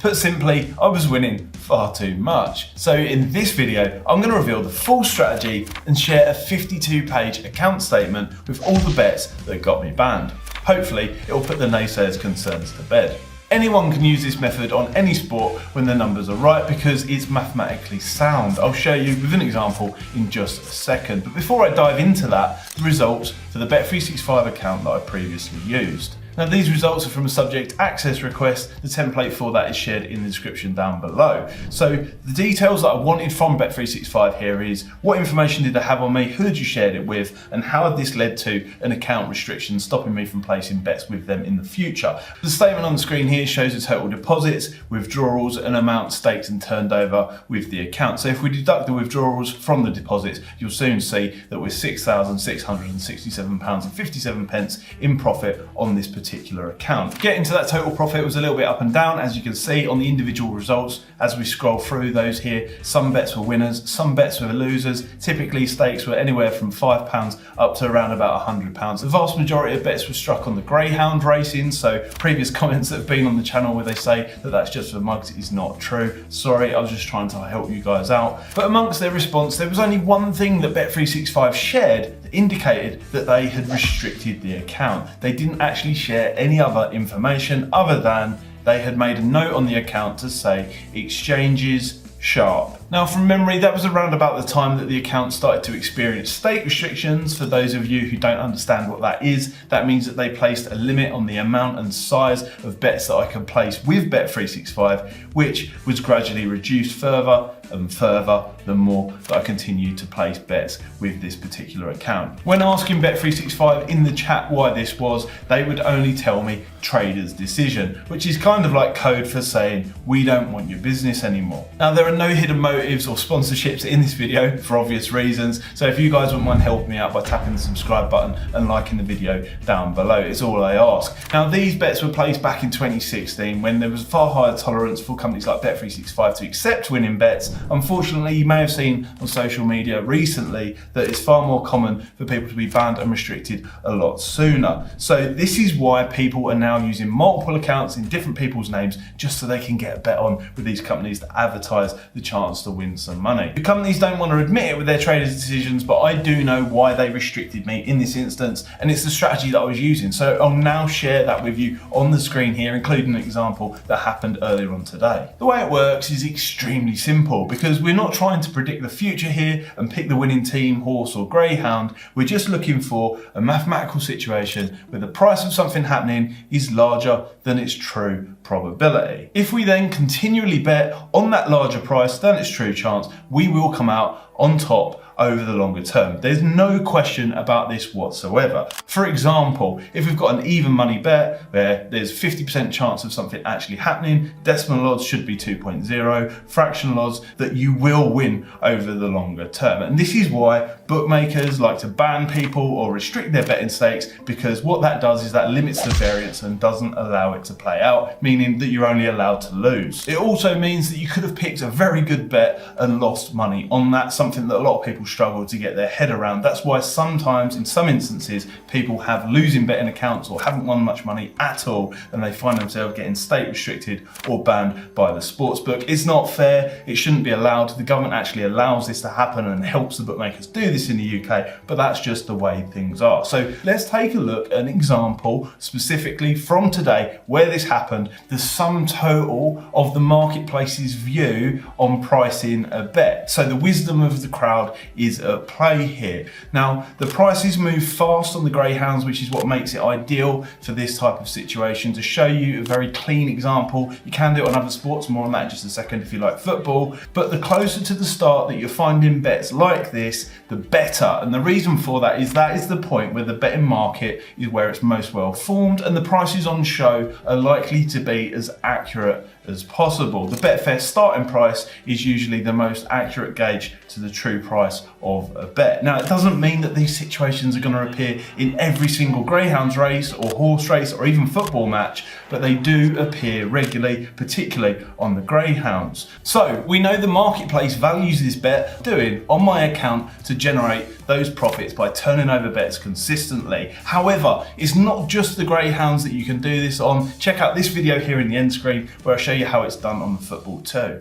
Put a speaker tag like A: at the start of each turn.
A: Put simply, I was winning far too much. So in this video, I'm going to reveal the full strategy and share a 52-page account statement with all the bets that got me banned. Hopefully, it will put the naysayers' concerns to bed. Anyone can use this method on any sport when the numbers are right because it's mathematically sound. I'll show you with an example in just a second. But before I dive into that, the results for the Bet365 account that I previously used. Now these results are from a subject access request. The template for that is shared in the description down below. So the details that I wanted from Bet365 here is what information did they have on me, who had you shared it with, and how had this led to an account restriction stopping me from placing bets with them in the future. The statement on the screen here shows the total deposits, withdrawals, and amount staked and turned over with the account. So if we deduct the withdrawals from the deposits, you'll soon see that we're £6,667.57 in profit on this particular account. Getting to that total profit was a little bit up and down, as you can see on the individual results as we scroll through those here. Some bets were winners, some bets were losers. Typically stakes were anywhere from £5 up to around about £100. The vast majority of bets were struck on the greyhound racing, so previous comments that have been on the channel where they say that that's just for mugs is not true. Sorry, I was just trying to help you guys out. But amongst their response, there was only one thing that Bet365 shared that indicated that they had restricted the account. They didn't actually share any other information other than they had made a note on the account to say exchanges sharp. Now from memory, that was around about the time that the account started to experience stake restrictions. For those of you who don't understand what that is, that means that they placed a limit on the amount and size of bets that I could place with Bet365, which was gradually reduced further and further the more that I continued to place bets with this particular account. When asking Bet365 in the chat why this was, they would only tell me trader's decision, which is kind of like code for saying we don't want your business anymore. Now there are no hidden motives or sponsorships in this video for obvious reasons, so if you guys wouldn't mind helping me out by tapping the subscribe button and liking the video down below, it's all I ask. Now these bets were placed back in 2016 when there was far higher tolerance for companies like Bet365 to accept winning bets. Unfortunately, you may have seen on social media recently that it's far more common for people to be banned and restricted a lot sooner. So this is why people are now using multiple accounts in different people's names just so they can get a bet on with these companies that advertise the chance to win some money. The companies don't want to admit it with their traders' decisions, but I do know why they restricted me in this instance, and it's the strategy that I was using. So I'll now share that with you on the screen here, including an example that happened earlier on today. The way it works is extremely simple because we're not trying to predict the future here and pick the winning team, horse or greyhound. We're just looking for a mathematical situation where the price of something happening is larger than its true probability. If we then continually bet on that larger price than its true chance, we will come out on top over the longer term. There's no question about this whatsoever. For example, if we've got an even money bet where there's 50% chance of something actually happening, decimal odds should be 2.0, fractional odds that you will win over the longer term. And this is why bookmakers like to ban people or restrict their betting stakes, because what that does is that limits the variance and doesn't allow it to play out, meaning that you're only allowed to lose. It also means that you could have picked a very good bet and lost money on that, something that a lot of people struggle to get their head around. That's why sometimes, in some instances, people have losing betting accounts or haven't won much money at all, and they find themselves getting stake restricted or banned by the sportsbook. It's not fair. It shouldn't be allowed. The government actually allows this to happen and helps the bookmakers do this in the UK, but that's just the way things are. So let's take a look at an example specifically from today where this happened, the sum total of the marketplace's view on pricing a bet. So the wisdom of the crowd is at play here. Now, the prices move fast on the greyhounds, which is what makes it ideal for this type of situation. To show you a very clean example, you can do it on other sports, more on that in just a second if you like football, but the closer to the start that you're finding bets like this, the better. And the reason for that is the point where the betting market is where it's most well formed and the prices on show are likely to be as accurate as possible. The Betfair starting price is usually the most accurate gauge to the true price of a bet. Now, it doesn't mean that these situations are going to appear in every single greyhounds race or horse race or even football match, but they do appear regularly, particularly on the greyhounds. So we know the marketplace values this bet doing on my account to generate those profits by turning over bets consistently. However, it's not just the greyhounds that you can do this on. Check out this video here in the end screen where I show you how it's done on the football too.